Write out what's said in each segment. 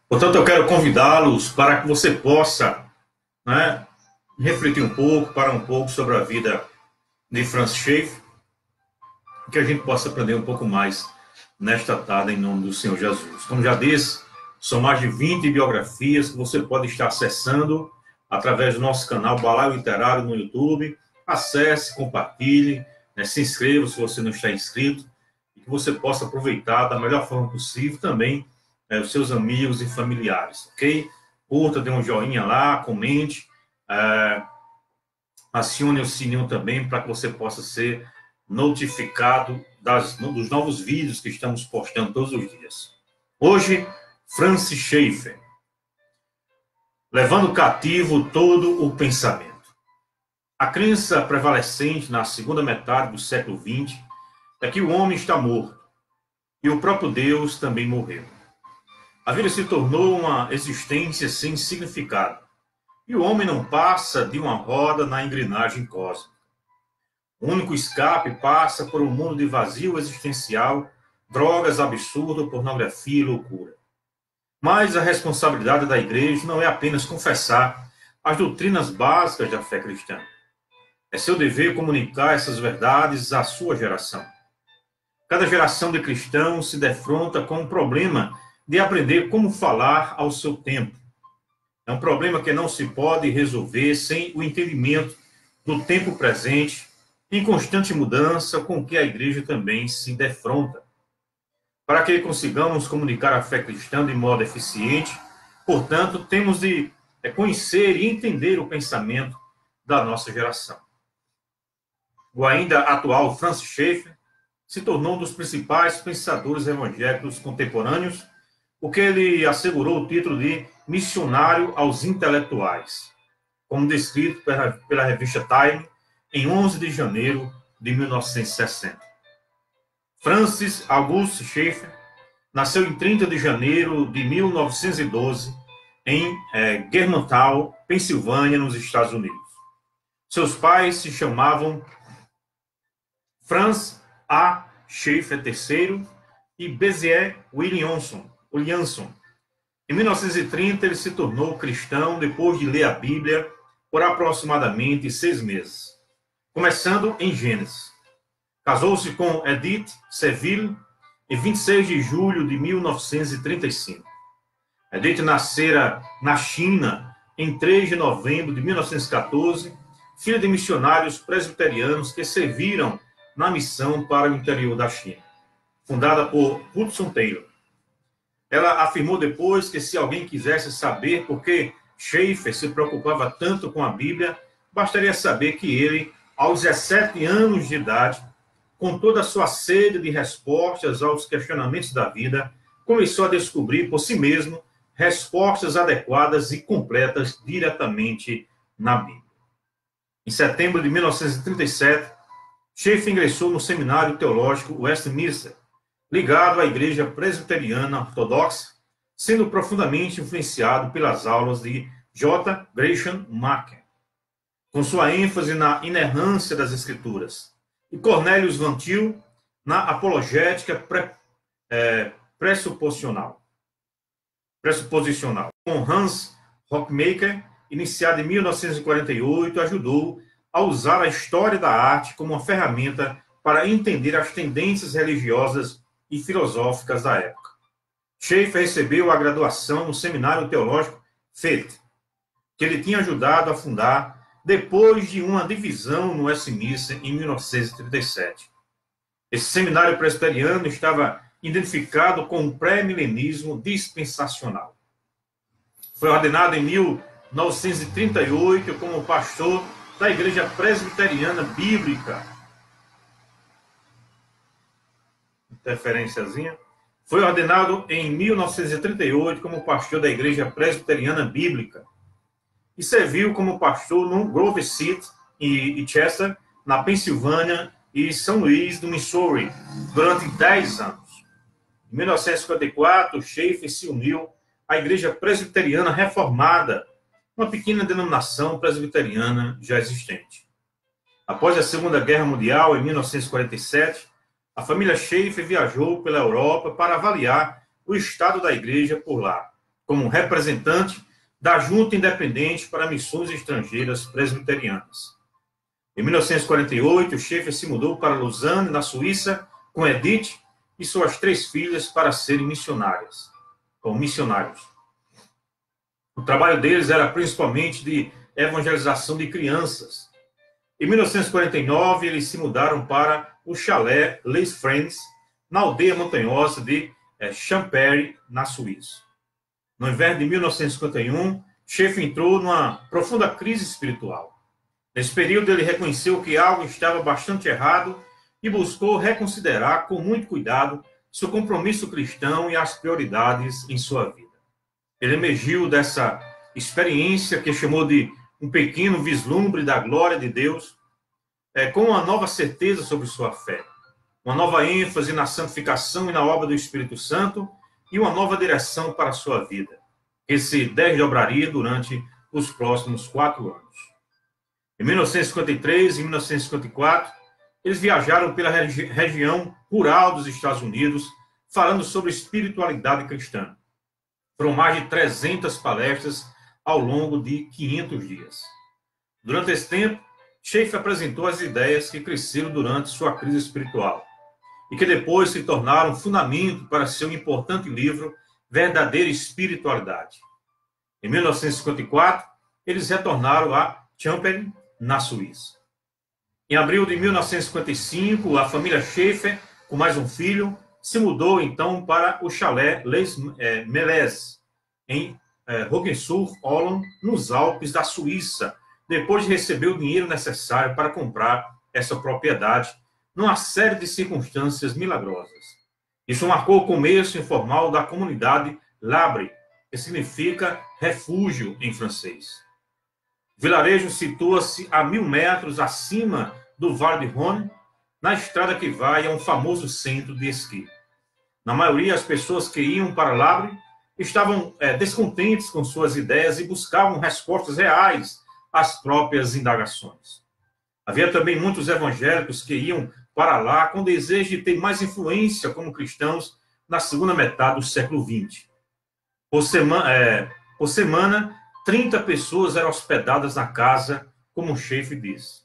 Portanto, eu quero convidá-los para que você possa, né, refletir um pouco, parar um pouco sobre a vida de Francis Schaeffer, que a gente possa aprender um pouco mais nesta tarde, em nome do Senhor Jesus. Como já disse, são mais de 20 biografias que você pode estar acessando através do nosso canal Balaio Literário no YouTube. Acesse, compartilhe, né, se inscreva se você não está inscrito, e que você possa aproveitar da melhor forma possível também os seus amigos e familiares, ok? Curta, dê um joinha lá, comente, acione o sininho também para que você possa ser notificado dos novos vídeos que estamos postando todos os dias. Hoje, Francis Schaeffer, levando cativo todo o pensamento. A crença prevalecente na segunda metade do século XX é que o homem está morto e o próprio Deus também morreu. A vida se tornou uma existência sem significado e o homem não passa de uma roda na engrenagem cósmica. O único escape passa por um mundo de vazio existencial, drogas, absurdo, pornografia e loucura. Mas a responsabilidade da igreja não é apenas confessar as doutrinas básicas da fé cristã. É seu dever comunicar essas verdades à sua geração. Cada geração de cristãos se defronta com o problema de aprender como falar ao seu tempo. É um problema que não se pode resolver sem o entendimento do tempo presente, em constante mudança, com que a igreja também se defronta. Para que consigamos comunicar a fé cristã de modo eficiente, portanto, temos de conhecer e entender o pensamento da nossa geração. O ainda atual Francis Schaeffer se tornou um dos principais pensadores evangélicos contemporâneos, porque ele assegurou o título de missionário aos intelectuais, como descrito pela revista Time, em 11 de janeiro de 1960. Francis August Schaeffer nasceu em 30 de janeiro de 1912, em Germantown, Pensilvânia, nos Estados Unidos. Seus pais se chamavam Franz A. Schaeffer III e Bezier Williamson. Em 1930, ele se tornou cristão depois de ler a Bíblia por aproximadamente 6 meses, começando em Gênesis. Casou-se com Edith Seville em 26 de julho de 1935. Edith nascera na China em 3 de novembro de 1914, filha de missionários presbiterianos que serviram na missão para o interior da China, fundada por Hudson Taylor. Ela afirmou depois que se alguém quisesse saber por que Schaeffer se preocupava tanto com a Bíblia, bastaria saber que ele, aos 17 anos de idade, com toda a sua sede de respostas aos questionamentos da vida, começou a descobrir por si mesmo respostas adequadas e completas diretamente na Bíblia. Em setembro de 1937, Schaeffer ingressou no Seminário Teológico Westminster, ligado à Igreja Presbiteriana Ortodoxa, sendo profundamente influenciado pelas aulas de J. Gresham Machen, com sua ênfase na inerrância das Escrituras, e Cornelius Van Til na apologética pressuposicional. Com Hans Rockmaker, iniciado em 1948, ajudou a usar a história da arte como uma ferramenta para entender as tendências religiosas e filosóficas da época. Schaeffer recebeu a graduação no Seminário Teológico Fete, que ele tinha ajudado a fundar depois de uma divisão no Westminster em 1937. Esse seminário presbiteriano estava identificado com o pré-milenismo dispensacional. Foi ordenado em 1938 como pastor da Igreja Presbiteriana Bíblica. Interferenciazinha. Foi ordenado em 1938 como pastor da Igreja Presbiteriana Bíblica e serviu como pastor no Grove City e Chester, na Pensilvânia, e São Luís, no Missouri, durante 10 anos. Em 1954, Schaeffer se uniu à Igreja Presbiteriana Reformada, uma pequena denominação presbiteriana já existente. Após a Segunda Guerra Mundial, em 1947, a família Schaeffer viajou pela Europa para avaliar o estado da igreja por lá, como representante da Junta Independente para Missões Estrangeiras Presbiterianas. Em 1948, Schaeffer se mudou para Lausanne, na Suíça, com Edith e suas 3 filhas para serem missionários. O trabalho deles era principalmente de evangelização de crianças. Em 1949, eles se mudaram para o chalé Les Friends, na aldeia montanhosa de Champéry, na Suíça. No inverno de 1951, Schaeffer entrou numa profunda crise espiritual. Nesse período, ele reconheceu que algo estava bastante errado e buscou reconsiderar com muito cuidado seu compromisso cristão e as prioridades em sua vida. Ele emergiu dessa experiência que chamou de um pequeno vislumbre da glória de Deus, com uma nova certeza sobre sua fé, uma nova ênfase na santificação e na obra do Espírito Santo e uma nova direção para a sua vida, que se desdobraria durante os próximos 4 anos. Em 1953 e 1954, eles viajaram pela região rural dos Estados Unidos, falando sobre espiritualidade cristã. Foram mais de 300 palestras ao longo de 500 dias. Durante esse tempo, Schaeffer apresentou as ideias que cresceram durante sua crise espiritual e que depois se tornaram fundamento para seu importante livro Verdadeira Espiritualidade. Em 1954, eles retornaram a Champéry, na Suíça. Em abril de 1955, a família Schaeffer, com mais um filho, se mudou então para o chalé Les Mélèzes, em Hohenzollern, nos Alpes da Suíça, depois de receber o dinheiro necessário para comprar essa propriedade, numa série de circunstâncias milagrosas. Isso marcou o começo informal da comunidade L'Abri, que significa refúgio em francês. O vilarejo situa-se a 1.000 metros acima do Vale de Rhône, na estrada que vai a um famoso centro de esqui. Na maioria, as pessoas que iam para L'Abri estavam descontentes com suas ideias e buscavam respostas reais às próprias indagações. Havia também muitos evangélicos que iam para lá com desejo de ter mais influência como cristãos na segunda metade do século XX. Por semana, 30 pessoas eram hospedadas na casa, como o chefe disse.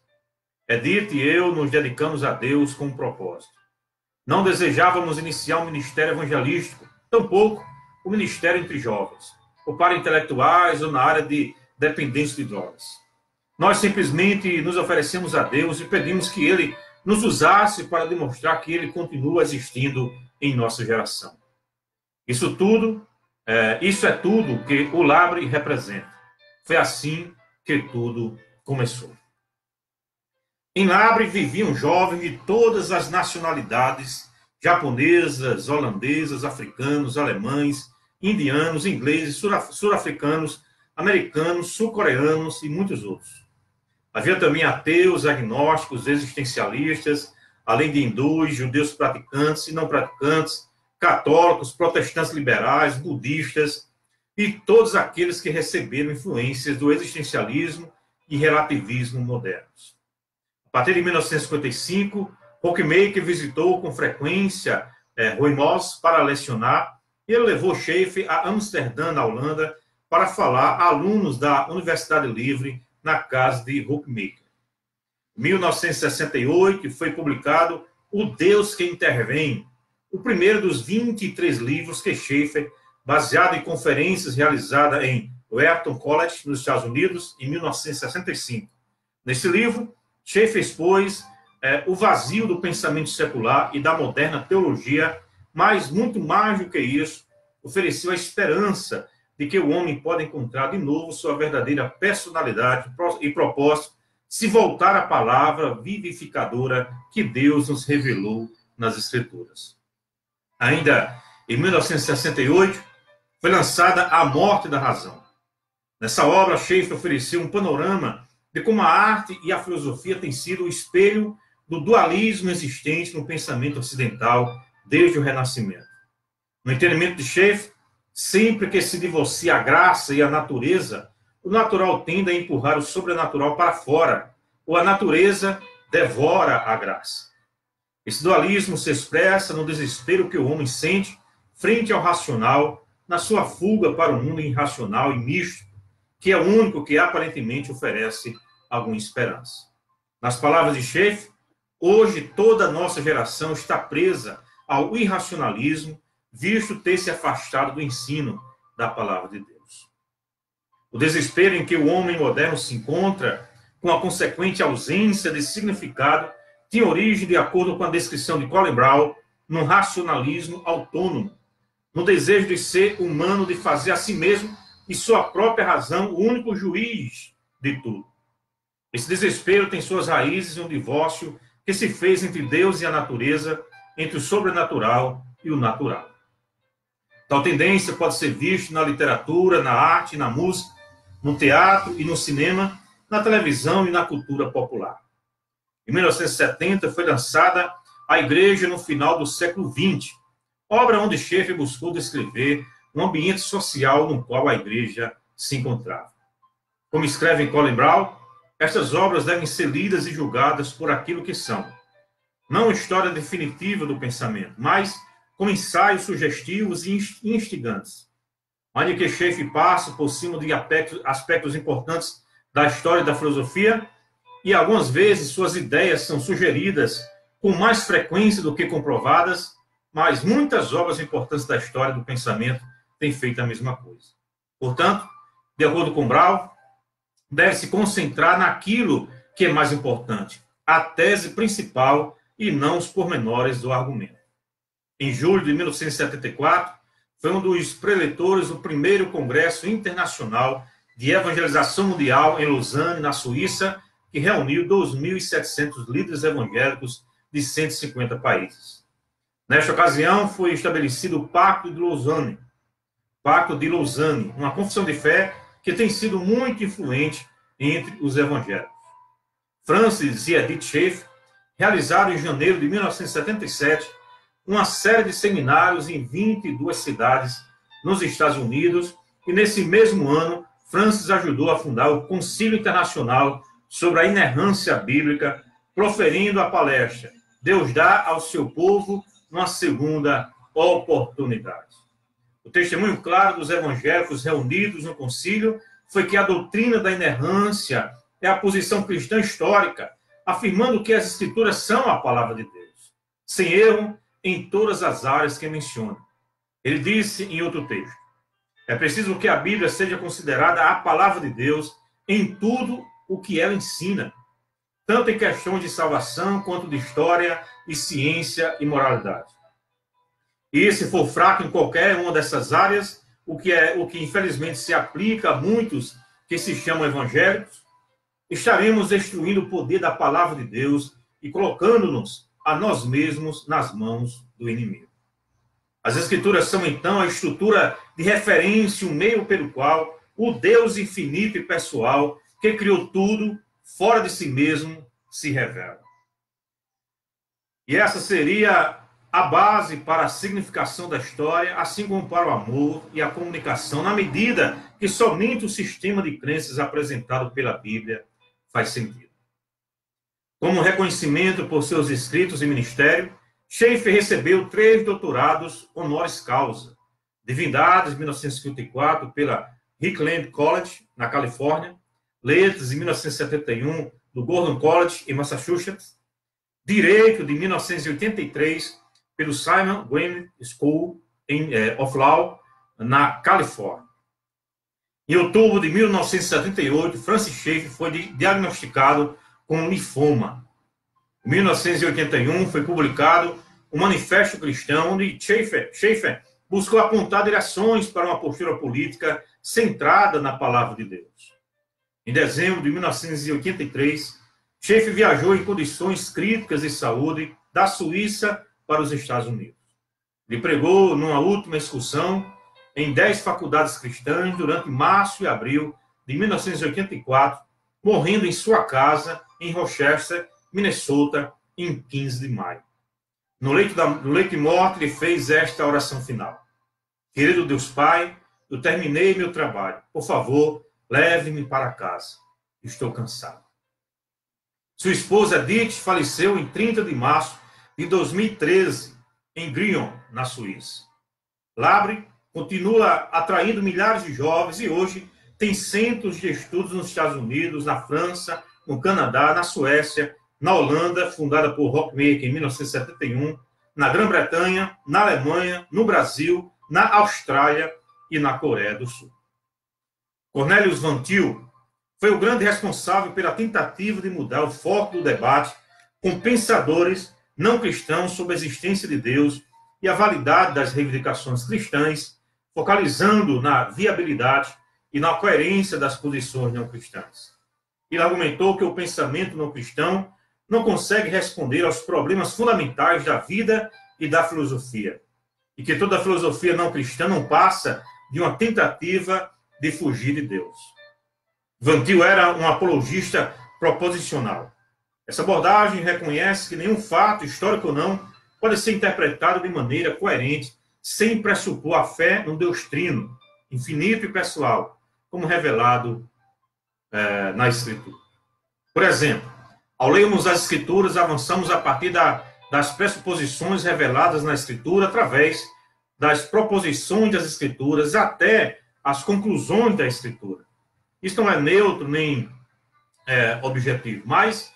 Edith e eu nos dedicamos a Deus com um propósito. Não desejávamos iniciar um ministério evangelístico, tampouco o ministério entre jovens, ou para intelectuais, ou na área de dependência de drogas. Nós simplesmente nos oferecemos a Deus e pedimos que Ele nos usasse para demonstrar que Ele continua existindo em nossa geração. Isso é tudo que o L'Abri representa. Foi assim que tudo começou. Em L'Abri viviam jovens de todas as nacionalidades, japonesas, holandesas, africanos, alemães, indianos, ingleses, sul-africanos, americanos, sul-coreanos e muitos outros. Havia também ateus, agnósticos, existencialistas, além de hindus, judeus praticantes e não praticantes, católicos, protestantes liberais, budistas e todos aqueles que receberam influências do existencialismo e relativismo modernos. A partir de 1955, Hockmaker visitou com frequência Rooimans para lecionar e ele levou Schaeffer a Amsterdã, na Holanda, para falar a alunos da Universidade Livre na casa de Hockmaker. Em 1968 foi publicado O Deus que Intervém, o primeiro dos 23 livros que Schaeffer, baseado em conferências realizadas em Wheaton College, nos Estados Unidos, em 1965. Nesse livro, Schaeffer expôs o vazio do pensamento secular e da moderna teologia, mas muito mais do que isso, ofereceu a esperança de que o homem pode encontrar de novo sua verdadeira personalidade e propósito se voltar à palavra vivificadora que Deus nos revelou nas Escrituras. Ainda em 1968, foi lançada A Morte da Razão. Nessa obra, Schaeffer ofereceu um panorama de como a arte e a filosofia têm sido o espelho do dualismo existente no pensamento ocidental desde o Renascimento. No entendimento de Schaeffer, sempre que se divorcia a graça e a natureza, o natural tende a empurrar o sobrenatural para fora, ou a natureza devora a graça. Esse dualismo se expressa no desespero que o homem sente frente ao racional, na sua fuga para o mundo irracional e místico, que é o único que aparentemente oferece alguma esperança. Nas palavras de Schaeffer, hoje toda a nossa geração está presa ao irracionalismo, visto ter se afastado do ensino da palavra de Deus. O desespero em que o homem moderno se encontra, com a consequente ausência de significado, tem origem, de acordo com a descrição de Colin Brown, num racionalismo autônomo, no desejo de ser humano de fazer a si mesmo e sua própria razão o único juiz de tudo. Esse desespero tem suas raízes em um divórcio que se fez entre Deus e a natureza, entre o sobrenatural e o natural. Tal tendência pode ser vista na literatura, na arte, na música, no teatro e no cinema, na televisão e na cultura popular. Em 1970 foi lançada A Igreja no Final do Século XX, obra onde Schaeffer buscou descrever um ambiente social no qual a igreja se encontrava. Como escreve Colin Brown, estas obras devem ser lidas e julgadas por aquilo que são. Não história definitiva do pensamento, mas como ensaios sugestivos e instigantes, onde que Schaeffer passa por cima de aspectos importantes da história da filosofia e algumas vezes suas ideias são sugeridas com mais frequência do que comprovadas, mas muitas obras importantes da história do pensamento têm feito a mesma coisa. Portanto, de acordo com Brown, deve-se concentrar naquilo que é mais importante, a tese principal e não os pormenores do argumento. Em julho de 1974, foi um dos preletores do primeiro Congresso Internacional de Evangelização Mundial em Lausanne, na Suíça, que reuniu 2.700 líderes evangélicos de 150 países. Nesta ocasião, foi estabelecido o Pacto de Lausanne, uma confissão de fé que tem sido muito influente entre os evangélicos. Francis e Edith Schaeffer realizaram em janeiro de 1977 uma série de seminários em 22 cidades nos Estados Unidos e, nesse mesmo ano, Francis ajudou a fundar o Concílio Internacional sobre a Inerrância Bíblica, proferindo a palestra Deus dá ao seu povo uma segunda oportunidade. O testemunho claro dos evangélicos reunidos no concílio foi que a doutrina da inerrância é a posição cristã histórica, afirmando que as escrituras são a palavra de Deus, sem erro em todas as áreas que menciona. Ele disse em outro texto: é preciso que a Bíblia seja considerada a palavra de Deus em tudo o que ela ensina, tanto em questões de salvação quanto de história e ciência e moralidade. E se for fraco em qualquer uma dessas áreas, o que infelizmente se aplica a muitos que se chamam evangélicos, estaremos destruindo o poder da palavra de Deus e colocando-nos a nós mesmos nas mãos do inimigo. As Escrituras são, então, a estrutura de referência, o meio pelo qual o Deus infinito e pessoal, que criou tudo fora de si mesmo, se revela. E essa seria a base para a significação da história, assim como para o amor e a comunicação, na medida que somente o sistema de crenças apresentado pela Bíblia faz sentido. Como reconhecimento por seus escritos e ministério, Schaeffer recebeu 3 doutorados honoris causa, divindades em 1954 pela Highland College, na Califórnia, letras em 1971 do Gordon College, em Massachusetts, direito de 1983 pelo Simon Gwynedd School of Law, na Califórnia. Em outubro de 1978, Francis Schaeffer foi diagnosticado com linfoma. Em 1981, foi publicado o Manifesto Cristão, onde Schaeffer buscou apontar direções para uma postura política centrada na palavra de Deus. Em dezembro de 1983, Schaeffer viajou em condições críticas de saúde da Suíça para os Estados Unidos. Ele pregou numa última excursão em 10 faculdades cristãs durante março e abril de 1984, morrendo em sua casa em Rochester, Minnesota, em 15 de maio. No leito de morte, ele fez esta oração final: querido Deus Pai, eu terminei meu trabalho. Por favor, leve-me para casa. Estou cansado. Sua esposa Edith faleceu em 30 de março de 2013, em Grion, na Suíça. Labre continua atraindo milhares de jovens e hoje tem centros de estudos nos Estados Unidos, na França, no Canadá, na Suécia, na Holanda, fundada por Rockmaker em 1971, na Grã-Bretanha, na Alemanha, no Brasil, na Austrália e na Coreia do Sul. Cornelius Van Til foi o grande responsável pela tentativa de mudar o foco do debate com pensadores não cristãos sobre a existência de Deus e a validade das reivindicações cristãs, focalizando na viabilidade e na coerência das posições não cristãs. Ele argumentou que o pensamento não cristão não consegue responder aos problemas fundamentais da vida e da filosofia, e que toda filosofia não cristã não passa de uma tentativa de fugir de Deus. Van Til era um apologista proposicional. Essa abordagem reconhece que nenhum fato, histórico ou não, pode ser interpretado de maneira coerente, sem pressupor a fé no Deus trino, infinito e pessoal, como revelado na Escritura. Por exemplo, ao lermos as Escrituras, avançamos a partir das pressuposições reveladas na Escritura, através das proposições das Escrituras, até as conclusões da Escritura. Isso não é neutro nem objetivo, mas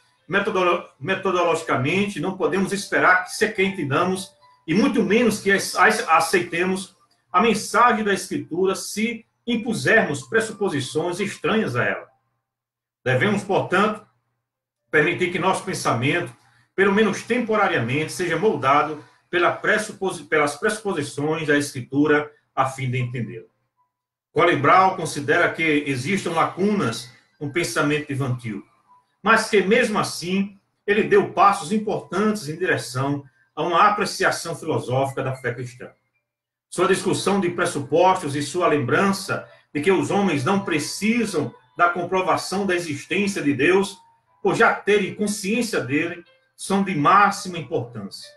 metodologicamente não podemos esperar que sequer entendamos e muito menos que aceitemos a mensagem da Escritura se impusermos pressuposições estranhas a ela. Devemos, portanto, permitir que nosso pensamento, pelo menos temporariamente, seja moldado pelas pressuposições da Escritura a fim de entendê-la. Colin Brown considera que existam lacunas no pensamento de Van Til, mas que, mesmo assim, ele deu passos importantes em direção a uma apreciação filosófica da fé cristã. Sua discussão de pressupostos e sua lembrança de que os homens não precisam da comprovação da existência de Deus, por já terem consciência dele, são de máxima importância.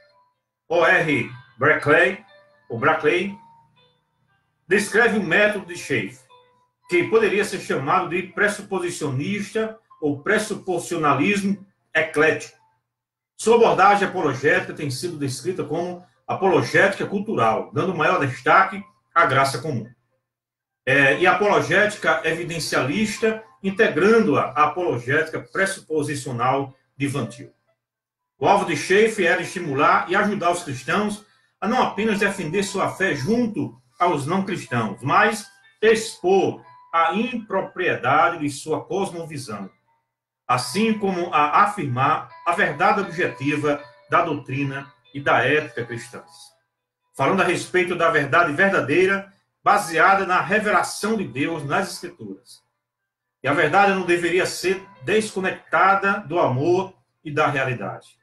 O.R. Berkeley descreve um método de Schaeffer, que poderia ser chamado de pressuposicionista ou pressuposicionalismo eclético. Sua abordagem apologética tem sido descrita como apologética cultural, dando maior destaque à graça comum. E apologética evidencialista, integrando-a à apologética pressuposicional de Van Til. O alvo de Schaeffer era estimular e ajudar os cristãos a não apenas defender sua fé junto aos não cristãos, mas expor a impropriedade de sua cosmovisão, assim como a afirmar a verdade objetiva da doutrina e da ética cristãs. Falando a respeito da verdade verdadeira, baseada na revelação de Deus nas Escrituras. E a verdade não deveria ser desconectada do amor e da realidade.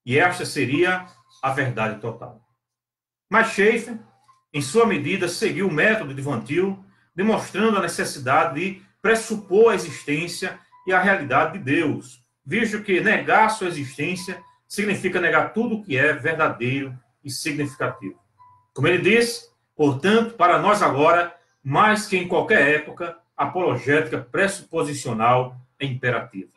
E esta seria a verdade total. Mas Schaeffer, em sua medida, seguiu o método de Van Til, demonstrando a necessidade de pressupor a existência e a realidade de Deus, visto que negar sua existência significa negar tudo o que é verdadeiro e significativo. Como ele disse, portanto, para nós agora, mais que em qualquer época, a apologética pressuposicional é imperativa.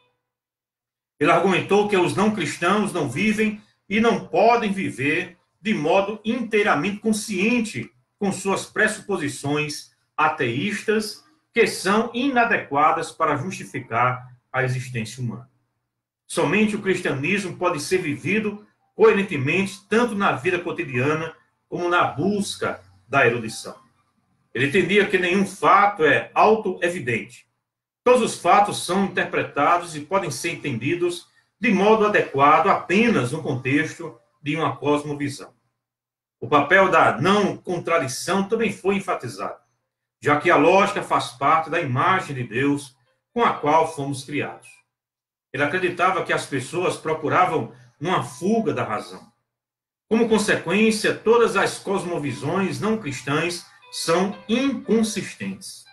Ele argumentou que os não cristãos não vivem e não podem viver de modo inteiramente consciente com suas pressuposições ateístas, que são inadequadas para justificar a existência humana. Somente o cristianismo pode ser vivido coerentemente, tanto na vida cotidiana como na busca da erudição. Ele entendia que nenhum fato é auto-evidente. Todos os fatos são interpretados e podem ser entendidos de modo adequado apenas no contexto de uma cosmovisão. O papel da não contradição também foi enfatizado, já que a lógica faz parte da imagem de Deus com a qual fomos criados. Ele acreditava que as pessoas procuravam uma fuga da razão. Como consequência, todas as cosmovisões não cristãs são inconsistentes.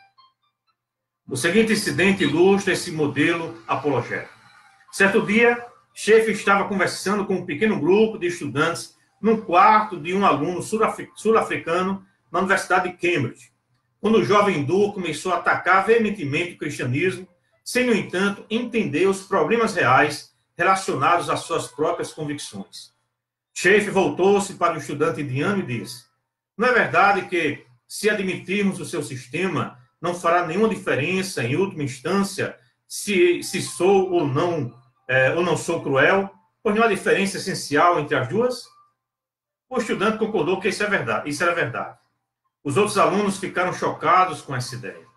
O seguinte incidente ilustra esse modelo apologético. Certo dia, Schaeffer estava conversando com um pequeno grupo de estudantes no quarto de um aluno sul-africano na Universidade de Cambridge, quando o jovem hindu começou a atacar veementemente o cristianismo, sem, no entanto, entender os problemas reais relacionados às suas próprias convicções. Schaeffer voltou-se para o estudante indiano e disse: não é verdade que, se admitirmos o seu sistema, não fará nenhuma diferença, em última instância, se sou ou não sou cruel, pois não há diferença essencial entre as duas? O estudante concordou que isso era verdade. Os outros alunos ficaram chocados com essa ideia.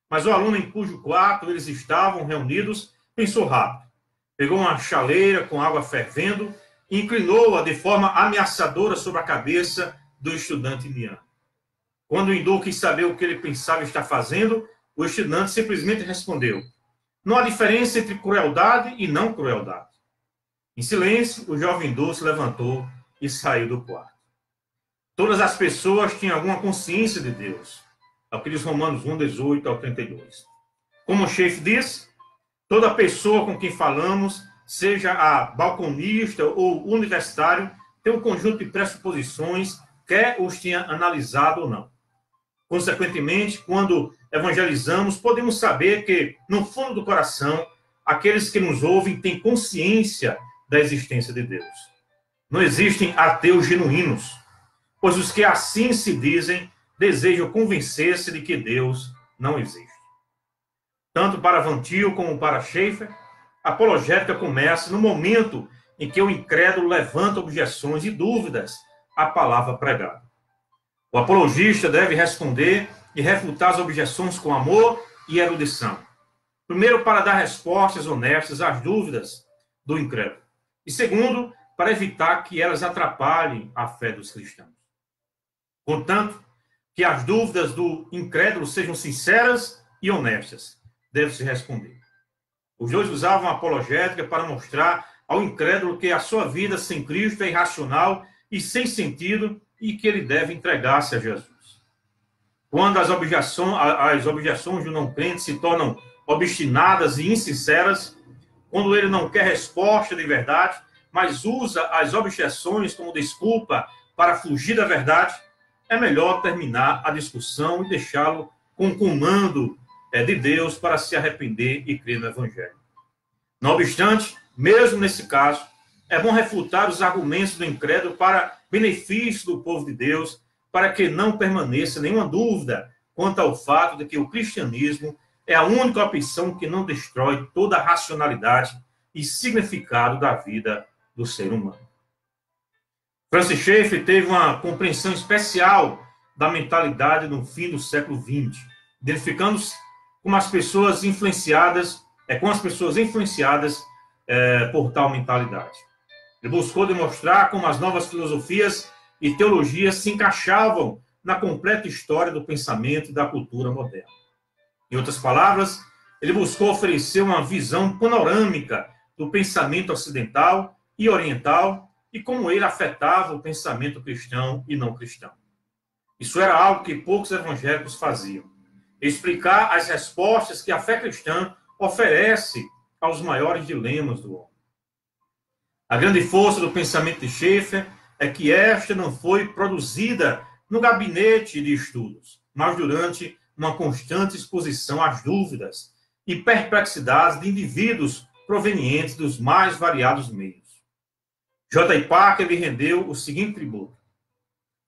Mas o aluno em cujo quarto eles estavam reunidos pensou rápido. Pegou uma chaleira com água fervendo e inclinou-a de forma ameaçadora sobre a cabeça do estudante indiano. Quando o hindu quis saber o que ele pensava estar fazendo, o estudante simplesmente respondeu: não há diferença entre crueldade e não crueldade. Em silêncio, o jovem hindu se levantou e saiu do quarto. Todas as pessoas tinham alguma consciência de Deus. É o que diz Romanos 1, 18 ao 32. Como o Schaeffer diz, toda pessoa com quem falamos, seja a balconista ou universitário, tem um conjunto de pressuposições, quer os tenha analisado ou não. Consequentemente, quando evangelizamos, podemos saber que, no fundo do coração, aqueles que nos ouvem têm consciência da existência de Deus. Não existem ateus genuínos, pois os que assim se dizem desejam convencer-se de que Deus não existe. Tanto para Van Til como para Schaeffer, a apologética começa no momento em que o incrédulo levanta objeções e dúvidas à palavra pregada. O apologista deve responder e refutar as objeções com amor e erudição. Primeiro, para dar respostas honestas às dúvidas do incrédulo. E segundo, para evitar que elas atrapalhem a fé dos cristãos. Contanto, que as dúvidas do incrédulo sejam sinceras e honestas, deve-se responder. Os dois usavam a apologética para mostrar ao incrédulo que a sua vida sem Cristo é irracional e sem sentido e que ele deve entregar-se a Jesus. Quando as objeções do não crente se tornam obstinadas e insinceras, quando ele não quer resposta de verdade, mas usa as objeções como desculpa para fugir da verdade, é melhor terminar a discussão e deixá-lo com o comando de Deus para se arrepender e crer no Evangelho. Não obstante, mesmo nesse caso, é bom refutar os argumentos do incrédulo para benefício do povo de Deus, para que não permaneça nenhuma dúvida quanto ao fato de que o cristianismo é a única opção que não destrói toda a racionalidade e significado da vida do ser humano. Francis Schaeffer teve uma compreensão especial da mentalidade no fim do século XX, identificando-se com as pessoas influenciadas por tal mentalidade. Ele buscou demonstrar como as novas filosofias e teologias se encaixavam na completa história do pensamento e da cultura moderna. Em outras palavras, ele buscou oferecer uma visão panorâmica do pensamento ocidental e oriental e como ele afetava o pensamento cristão e não cristão. Isso era algo que poucos evangélicos faziam. Explicar as respostas que a fé cristã oferece aos maiores dilemas do homem. A grande força do pensamento de Schaeffer é que esta não foi produzida no gabinete de estudos, mas durante uma constante exposição às dúvidas e perplexidades de indivíduos provenientes dos mais variados meios. J. Packer lhe rendeu o seguinte tributo: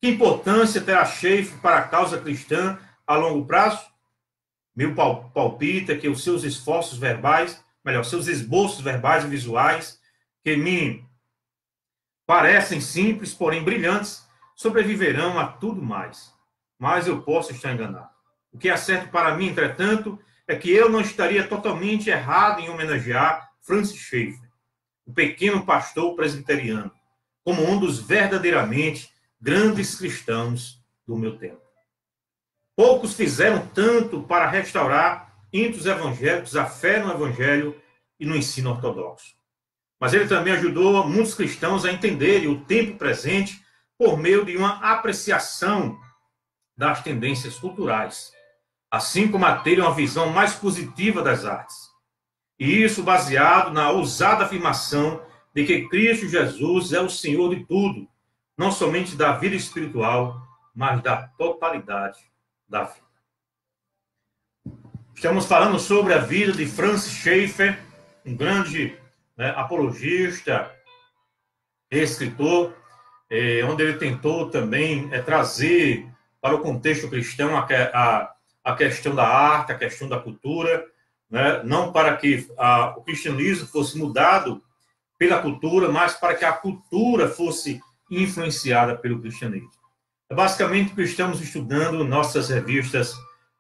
que importância terá Schaeffer para a causa cristã a longo prazo? Meu palpite é que os seus esboços verbais e visuais, que me parecem simples, porém brilhantes, sobreviverão a tudo mais. Mas eu posso estar enganado. O que é certo para mim, entretanto, é que eu não estaria totalmente errado em homenagear Francis Schaeffer, o pequeno pastor presbiteriano, como um dos verdadeiramente grandes cristãos do meu tempo. Poucos fizeram tanto para restaurar entre os evangélicos a fé no Evangelho e no ensino ortodoxo. Mas ele também ajudou muitos cristãos a entenderem o tempo presente por meio de uma apreciação das tendências culturais, assim como a terem uma visão mais positiva das artes. E isso baseado na ousada afirmação de que Cristo Jesus é o Senhor de tudo, não somente da vida espiritual, mas da totalidade da vida. Estamos falando sobre a vida de Francis Schaeffer, um grande né, apologista, escritor, onde ele tentou também trazer para o contexto cristão a questão da arte, a questão da cultura, né, não para que o cristianismo fosse mudado pela cultura, mas para que a cultura fosse influenciada pelo cristianismo. Basicamente, o que estamos estudando nossa revista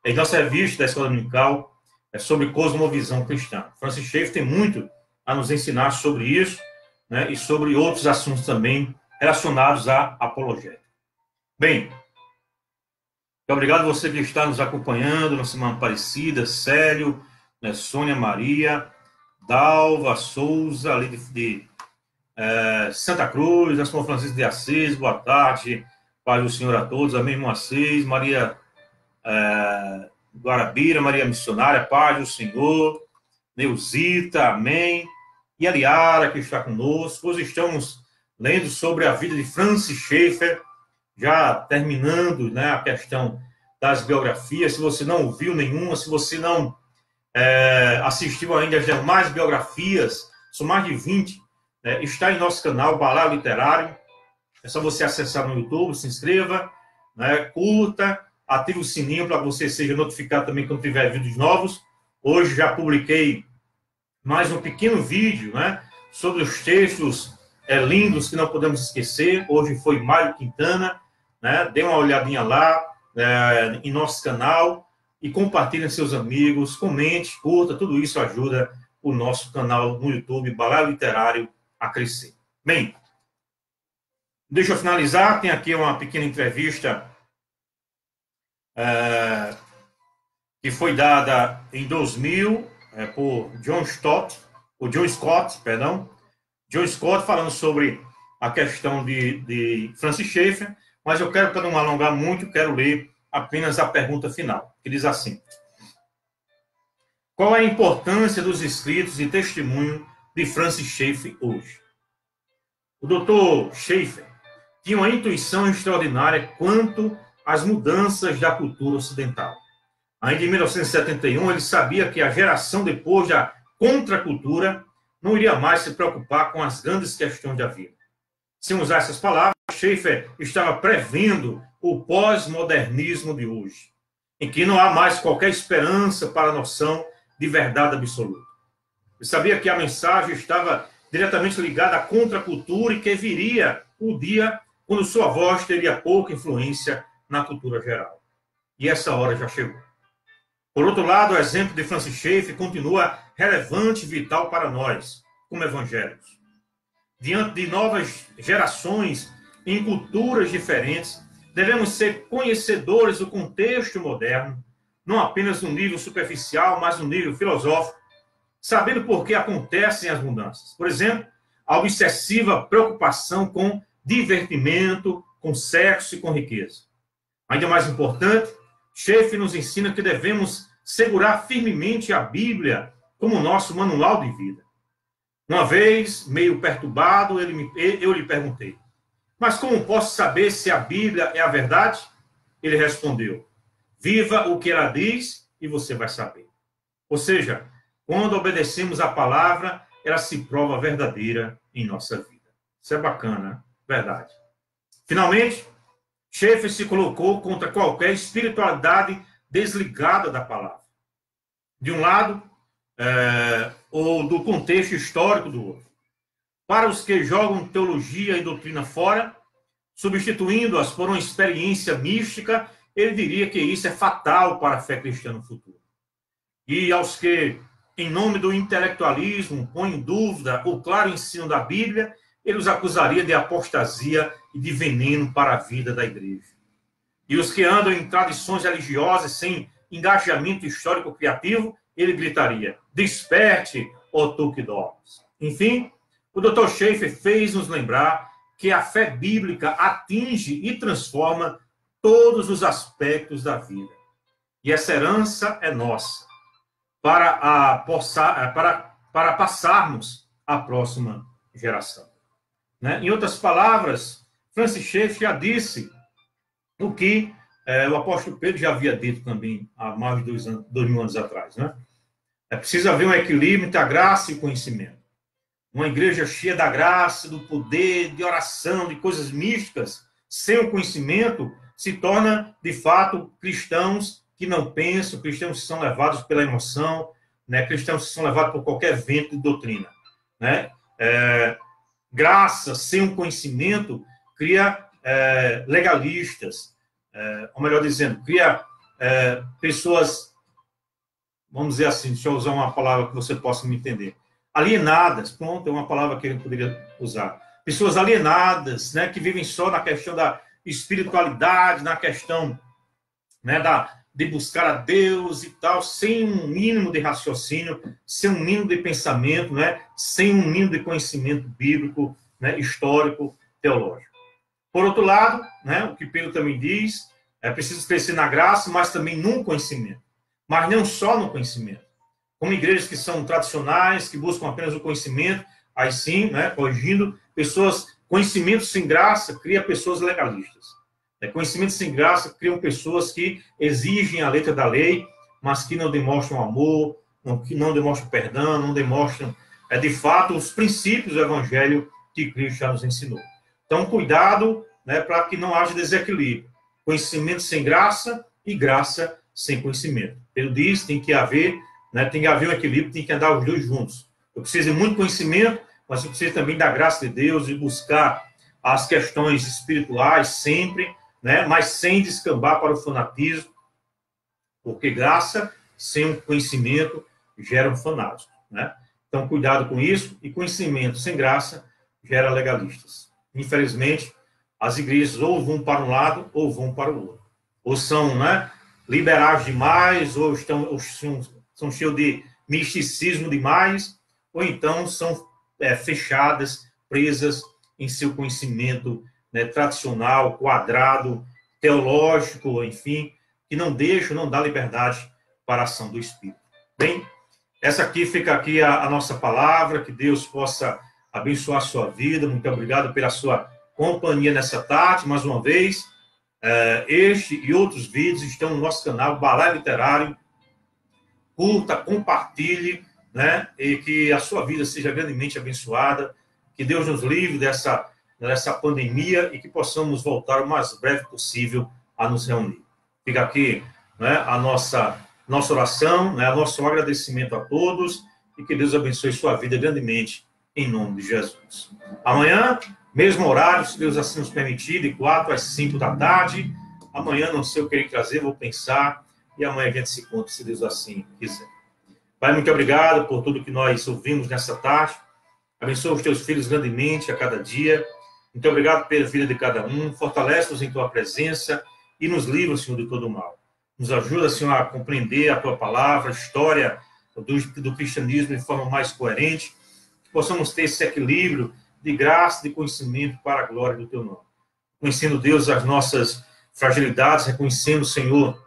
da Escola Dominical sobre cosmovisão cristã. Francis Schaeffer tem muito a nos ensinar sobre isso, né, e sobre outros assuntos também relacionados à apologética. Bem, muito obrigado a você que está nos acompanhando na Semana Aparecida, Célio, né, Sônia Maria, Dalva Souza, ali de Santa Cruz, São Francisco de Assis, boa tarde, paz do Senhor a todos, amém, Moacês, Maria Guarabira, Maria Missionária, paz do Senhor, Neuzita, amém, e a Liara, que está conosco. Hoje estamos lendo sobre a vida de Francis Schaeffer, já terminando, né, a questão das biografias. Se você não ouviu nenhuma, se você não assistiu ainda às demais biografias, são mais de 20, está em nosso canal, Balaio Literário. É só você acessar no YouTube, se inscreva, né, curta, ative o sininho para você seja notificado também quando tiver vídeos novos. Hoje já publiquei mais um pequeno vídeo, né, sobre os textos lindos que não podemos esquecer. Hoje foi Mário Quintana, né, dê uma olhadinha lá em nosso canal e compartilhe com seus amigos, comente, curta, tudo isso ajuda o nosso canal no YouTube, Balaio Literário, a crescer. Bem, deixa eu finalizar, tem aqui uma pequena entrevista que foi dada em 2000 por John Scott, falando sobre a questão de Francis Schaeffer, mas eu quero, para não alongar muito, quero ler apenas a pergunta final, que diz assim: qual é a importância dos escritos e testemunho de Francis Schaeffer hoje? O Dr. Schaeffer tinha uma intuição extraordinária quanto às mudanças da cultura ocidental. Ainda em 1971, ele sabia que a geração depois da contracultura não iria mais se preocupar com as grandes questões da vida. Sem usar essas palavras, Schaeffer estava prevendo o pós-modernismo de hoje, em que não há mais qualquer esperança para a noção de verdade absoluta. Ele sabia que a mensagem estava diretamente ligada à contracultura e que viria o dia quando sua voz teria pouca influência na cultura geral. E essa hora já chegou. Por outro lado, o exemplo de Francis Schaeffer continua relevante e vital para nós, como evangélicos. Diante de novas gerações em culturas diferentes, devemos ser conhecedores do contexto moderno, não apenas no nível superficial, mas no nível filosófico, sabendo por que acontecem as mudanças. Por exemplo, a obsessiva preocupação com divertimento, com sexo e com riqueza. Ainda mais importante, Schaeffer nos ensina que devemos segurar firmemente a Bíblia como nosso manual de vida. Uma vez, meio perturbado, eu lhe perguntei: mas como posso saber se a Bíblia é a verdade? Ele respondeu: viva o que ela diz e você vai saber. Ou seja, quando obedecemos a palavra, ela se prova verdadeira em nossa vida. Isso é bacana, verdade. Finalmente, Schaeffer se colocou contra qualquer espiritualidade desligada da palavra. De um lado, ou do contexto histórico do outro. Para os que jogam teologia e doutrina fora, substituindo-as por uma experiência mística, ele diria que isso é fatal para a fé cristã no futuro. E aos que, em nome do intelectualismo, põem em dúvida o claro ensino da Bíblia, ele os acusaria de apostasia e de veneno para a vida da igreja. E os que andam em tradições religiosas sem engajamento histórico-criativo, ele gritaria: desperte, ó tu que dormes. Enfim, o Dr. Schaeffer fez nos lembrar que a fé bíblica atinge e transforma todos os aspectos da vida. E essa herança é nossa, para passarmos à próxima geração. Né? Em outras palavras, Francis Schaeffer já disse o que o apóstolo Pedro já havia dito também há mais de 2.000 anos atrás. Né? É preciso haver um equilíbrio entre a graça e o conhecimento. uma igreja cheia da graça, do poder, de oração, de coisas místicas, sem o conhecimento, se torna, de fato, cristãos que não pensam, cristãos que são levados pela emoção, né? Cristãos que são levados por qualquer vento de doutrina, né? Graça sem um conhecimento cria legalistas, ou melhor dizendo, cria pessoas, vamos dizer assim, deixa eu usar uma palavra que você possa me entender, alienadas, pronto, é uma palavra que eu poderia usar, pessoas alienadas, né, que vivem só na questão da espiritualidade, na questão, né, de buscar a Deus e tal, sem um mínimo de raciocínio, sem um mínimo de pensamento, né, sem um mínimo de conhecimento bíblico, né, histórico, teológico. Por outro lado, né, o que Pedro também diz, é preciso crescer na graça, mas também no conhecimento. Mas não só no conhecimento. Como igrejas que são tradicionais, que buscam apenas o conhecimento, aí sim, né, corrigindo, conhecimento sem graça cria pessoas legalistas. Conhecimento sem graça criam pessoas que exigem a letra da lei, mas que não demonstram amor, que não demonstram perdão, não demonstram, de fato, os princípios do evangelho que Cristo já nos ensinou. Então, cuidado, né, para que não haja desequilíbrio. Conhecimento sem graça e graça sem conhecimento. Ele diz que tem que haver, né, um equilíbrio, tem que andar os dois juntos. Eu preciso de muito conhecimento, mas eu preciso também da graça de Deus e buscar as questões espirituais sempre, né, mas sem descambar para o fanatismo, porque graça sem conhecimento gera um fanático, né? Então, cuidado com isso, e conhecimento sem graça gera legalistas. Infelizmente, as igrejas ou vão para um lado ou vão para o outro. Ou são, né, liberais demais, ou são cheios de misticismo demais, ou então são fechadas, presas em seu conhecimento, né, tradicional, quadrado, teológico, enfim, que não dá liberdade para a ação do Espírito. Bem, fica aqui a nossa palavra, que Deus possa abençoar a sua vida. Muito obrigado pela sua companhia nessa tarde, mais uma vez. Este e outros vídeos estão no nosso canal, Balaio Literário. Curta, compartilhe, né, e que a sua vida seja grandemente abençoada. Que Deus nos livre dessa pandemia e que possamos voltar o mais breve possível a nos reunir. Fica aqui, né, a nossa oração, né, nosso agradecimento a todos e que Deus abençoe sua vida grandemente em nome de Jesus. Amanhã, mesmo horário, se Deus assim nos permitir, de 4 às 5 da tarde. Amanhã não sei o que ele trazer, vou pensar e amanhã a gente se encontra, se Deus assim quiser. Pai, muito obrigado por tudo que nós ouvimos nessa tarde. Abençoa os teus filhos grandemente a cada dia. Muito obrigado pela vida de cada um. Fortalece-nos em tua presença e nos livra, Senhor, de todo o mal. Nos ajuda, Senhor, a compreender a tua palavra, a história do cristianismo de forma mais coerente. Que possamos ter esse equilíbrio de graça, de conhecimento para a glória do teu nome. Conhecendo, Deus, as nossas fragilidades, reconhecendo, Senhor,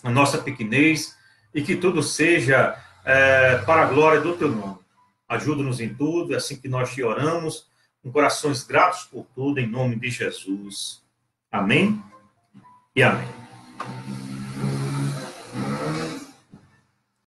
a nossa pequenez e que tudo seja para a glória do teu nome. Ajuda-nos em tudo, é assim que nós te oramos, com corações gratos por tudo, em nome de Jesus. Amém e amém.